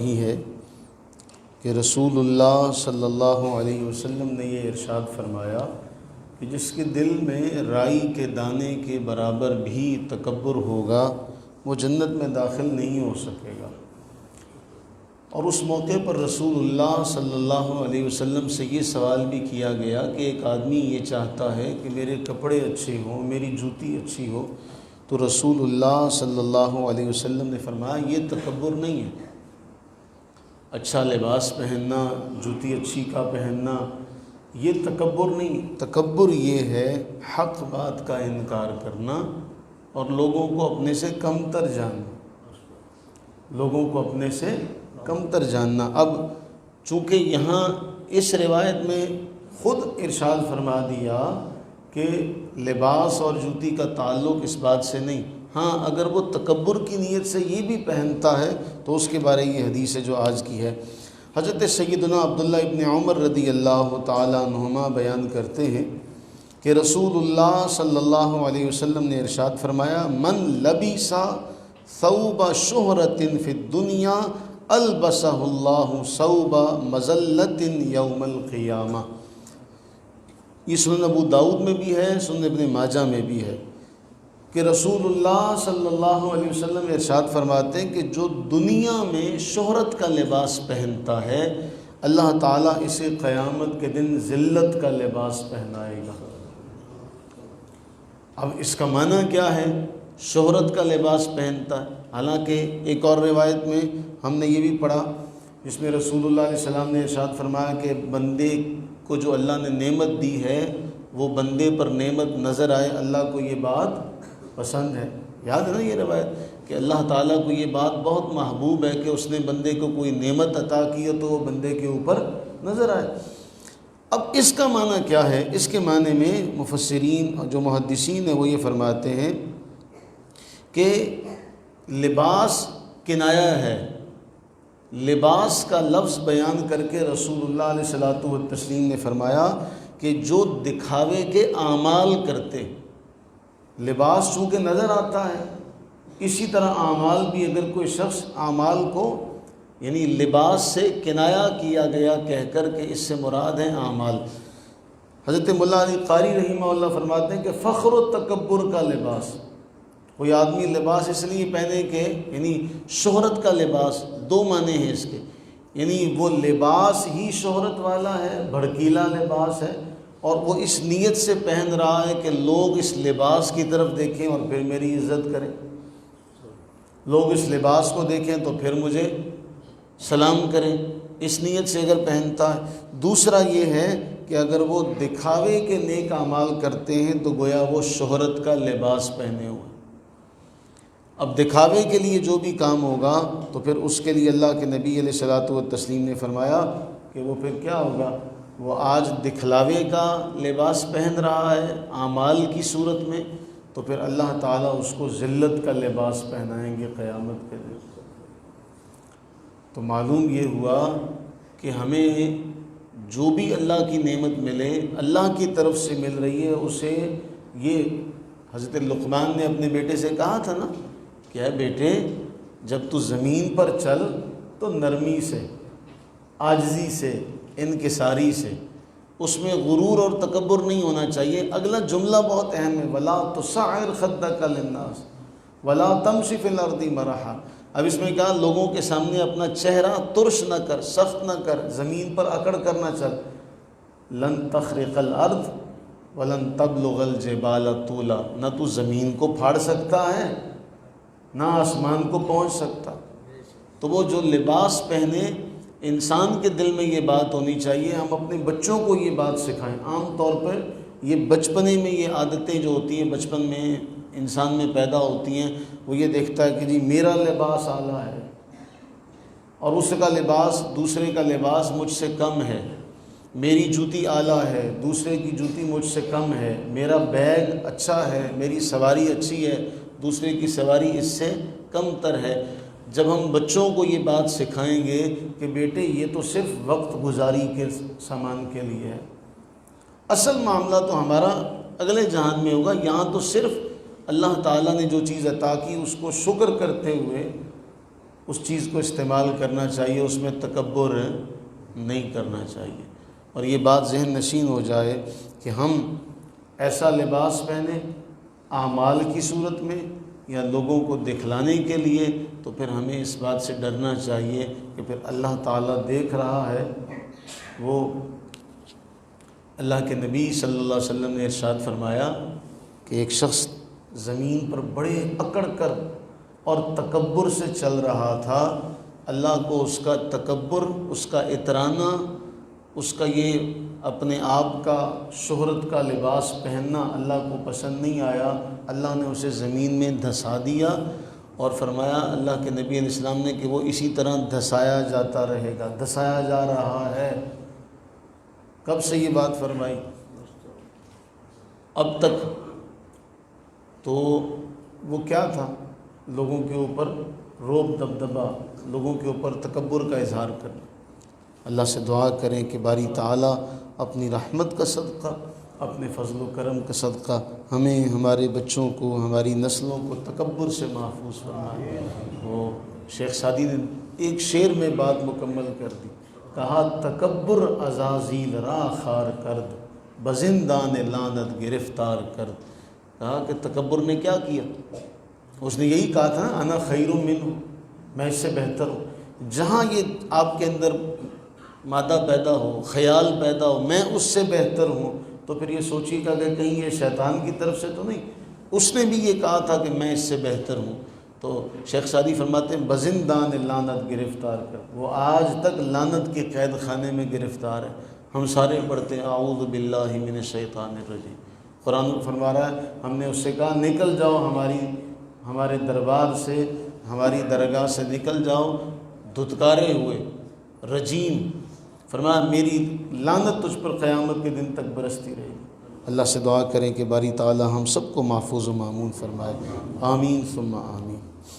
یہی ہے کہ رسول اللہ صلی اللہ علیہ وسلم نے یہ ارشاد فرمایا کہ جس کے دل میں رائی کے دانے کے برابر بھی تکبر ہوگا وہ جنت میں داخل نہیں ہو سکے گا۔ اور اس موقع پر رسول اللہ صلی اللہ علیہ وسلم سے یہ سوال بھی کیا گیا کہ ایک آدمی یہ چاہتا ہے کہ میرے کپڑے اچھے ہوں، میری جوتی اچھی ہو، تو رسول اللہ صلی اللہ علیہ وسلم نے فرمایا یہ تکبر نہیں ہے۔ اچھا لباس پہننا، جوتی اچھی کا پہننا، یہ تکبر نہیں۔ تکبر یہ ہے حق بات کا انکار کرنا اور لوگوں کو اپنے سے کمتر جاننا، لوگوں کو اپنے سے کمتر جاننا۔ اب چونکہ یہاں اس روایت میں خود ارشاد فرما دیا کہ لباس اور جوتی کا تعلق اس بات سے نہیں، ہاں اگر وہ تکبر کی نیت سے یہ بھی پہنتا ہے تو اس کے بارے یہ حدیث ہے جو آج کی ہے۔ حضرت سیدنا عبداللہ ابن عمر رضی اللہ تعالیٰ عنہما بیان کرتے ہیں کہ رسول اللہ صلی اللہ علیہ وسلم نے ارشاد فرمایا من لبس ثوب شہرت فی الدنیا البسہ اللہ ثوب مذلت یوم القیامہ۔ یہ سنن ابو داؤد میں بھی ہے، سنن ابن ماجہ میں بھی ہے کہ رسول اللہ صلی اللہ علیہ وسلم ارشاد فرماتے ہیں کہ جو دنیا میں شہرت کا لباس پہنتا ہے اللہ تعالیٰ اسے قیامت کے دن ذلت کا لباس پہنائے گا۔ اب اس کا معنی کیا ہے؟ شہرت کا لباس پہنتا ہے، حالانکہ ایک اور روایت میں ہم نے یہ بھی پڑھا جس میں رسول اللہ علیہ السلام نے ارشاد فرمایا کہ بندے کو جو اللہ نے نعمت دی ہے وہ بندے پر نعمت نظر آئے، اللہ کو یہ بات پسند ہے۔ یاد ہے نا یہ روایت کہ اللہ تعالیٰ کو یہ بات بہت محبوب ہے کہ اس نے بندے کو کوئی نعمت عطا کی ہے تو وہ بندے کے اوپر نظر آئے۔ اب اس کا معنی کیا ہے؟ اس کے معنی میں مفسرین اور جو محدثین ہیں وہ یہ فرماتے ہیں کہ لباس کنایہ ہے، لباس کا لفظ بیان کر کے رسول اللہ علیہ الصلوۃ والتسلیم نے فرمایا کہ جو دکھاوے کے اعمال کرتے، لباس چونکہ نظر آتا ہے اسی طرح اعمال بھی، اگر کوئی شخص اعمال کو یعنی لباس سے کنایہ کیا گیا کہہ کر کہ اس سے مراد ہیں اعمال۔ حضرت مولا علی قاری رحمہ اللہ فرماتے ہیں کہ فخر و تکبر کا لباس، کوئی آدمی لباس اس لیے پہنے کہ یعنی شہرت کا لباس، دو معنی ہیں اس کے، یعنی وہ لباس ہی شہرت والا ہے، بھڑکیلا لباس ہے، اور وہ اس نیت سے پہن رہا ہے کہ لوگ اس لباس کی طرف دیکھیں اور پھر میری عزت کریں، لوگ اس لباس کو دیکھیں تو پھر مجھے سلام کریں، اس نیت سے اگر پہنتا ہے۔ دوسرا یہ ہے کہ اگر وہ دکھاوے کے نیک اعمال کرتے ہیں تو گویا وہ شہرت کا لباس پہنے ہوئے۔ اب دکھاوے کے لیے جو بھی کام ہوگا تو پھر اس کے لیے اللہ کے نبی علیہ الصلوۃ والتسلیم نے فرمایا کہ وہ پھر کیا ہوگا، وہ آج دکھلاوے کا لباس پہن رہا ہے اعمال کی صورت میں، تو پھر اللہ تعالیٰ اس کو ذلت کا لباس پہنائیں گے قیامت کے دن۔ تو معلوم یہ ہوا کہ ہمیں جو بھی اللہ کی نعمت ملے، اللہ کی طرف سے مل رہی ہے، اسے یہ حضرت لقمان نے اپنے بیٹے سے کہا تھا نا کہ اے بیٹے جب تو زمین پر چل تو نرمی سے، عاجزی سے، انکساری سے، اس میں غرور اور تکبر نہیں ہونا چاہیے۔ اگلا جملہ بہت اہم ہے، وَلَا تُصَعِّرْ خَدَّكَ لِلنَّاسِ وَلَا تَمْشِ فِي الْأَرْضِ مَرَحًا۔ اب اس میں کہا لوگوں کے سامنے اپنا چہرہ ترش نہ کر، سخت نہ کر، زمین پر اکڑ کر نہ چل۔ لَن تَخْرِقَ الْأَرْض وَلَن تَبْلُغَ الْجِبَالَ طُولًا، نہ تو زمین کو پھاڑ سکتا ہے نہ آسمان کو پہنچ سکتا۔ تو وہ جو لباس پہنے، انسان کے دل میں یہ بات ہونی چاہیے، ہم اپنے بچوں کو یہ بات سکھائیں۔ عام طور پر یہ بچپنے میں یہ عادتیں جو ہوتی ہیں، بچپن میں انسان میں پیدا ہوتی ہیں، وہ یہ دیکھتا ہے کہ جی میرا لباس اعلیٰ ہے اور اس کا لباس، دوسرے کا لباس مجھ سے کم ہے، میری جوتی اعلیٰ ہے دوسرے کی جوتی مجھ سے کم ہے، میرا بیگ اچھا ہے، میری سواری اچھی ہے، دوسرے کی سواری اس سے کم تر ہے۔ جب ہم بچوں کو یہ بات سکھائیں گے کہ بیٹے یہ تو صرف وقت گزاری کے سامان کے لیے ہے، اصل معاملہ تو ہمارا اگلے جہان میں ہوگا، یہاں تو صرف اللہ تعالیٰ نے جو چیز عطا کی اس کو شکر کرتے ہوئے اس چیز کو استعمال کرنا چاہیے، اس میں تکبر نہیں کرنا چاہیے۔ اور یہ بات ذہن نشین ہو جائے کہ ہم ایسا لباس پہنیں اعمال کی صورت میں یا لوگوں کو دکھلانے کے لیے، تو پھر ہمیں اس بات سے ڈرنا چاہیے کہ پھر اللہ تعالیٰ دیکھ رہا ہے۔ وہ اللہ کے نبی صلی اللہ علیہ وسلم نے ارشاد فرمایا کہ ایک شخص زمین پر بڑے اکڑ کر اور تکبر سے چل رہا تھا، اللہ کو اس کا تکبر، اس کا اترانا، اس کا یہ اپنے آپ کا شہرت کا لباس پہننا اللہ کو پسند نہیں آیا۔ اللہ نے اسے زمین میں دھسا دیا اور فرمایا اللہ کے نبی علیہ السلام نے کہ وہ اسی طرح دھسایا جاتا رہے گا، دھسایا جا رہا ہے۔ کب سے یہ بات فرمائی؟ اب تک۔ تو وہ کیا تھا؟ لوگوں کے اوپر روب دبدبا، لوگوں کے اوپر تکبر کا اظہار کرنا۔ اللہ سے دعا کریں کہ باری تعالیٰ اپنی رحمت کا صدقہ، اپنے فضل و کرم کا صدقہ ہمیں، ہمارے بچوں کو، ہماری نسلوں کو تکبر سے محفوظ فرمائے۔ وہ شیخ سعدی نے ایک شعر میں بات مکمل کر دی، کہا تکبر عزازیل را خار کرد، بزندان لعنت گرفتار کرد۔ کہا کہ تکبر نے کیا کیا؟ اس نے یہی کہا تھا انا خیر منہ، میں اس سے بہتر ہوں۔ جہاں یہ آپ کے اندر مادہ پیدا ہو، خیال پیدا ہو میں اس سے بہتر ہوں، تو پھر یہ سوچیے گا کہ کہیں یہ شیطان کی طرف سے تو نہیں۔ اس نے بھی یہ کہا تھا کہ میں اس سے بہتر ہوں۔ تو شیخ سعدی فرماتے ہیں بزندان لعنت گرفتار کر، وہ آج تک لعنت کے قید خانے میں گرفتار ہے۔ ہم سارے پڑھتے ہیں اعوذ باللہ من الشیطان الرجیم، قرآن فرما رہا ہے ہم نے اس سے کہا نکل جاؤ ہمارے دربار سے، ہماری درگاہ سے نکل جاؤ، دھتکارے ہوئے رجیم۔ فرمایا میری لعنت تجھ پر قیامت کے دن تک برستی رہے گی۔ اللہ سے دعا کریں کہ باری تعالی ہم سب کو محفوظ و مامون فرمائے، آمین ثم آمین۔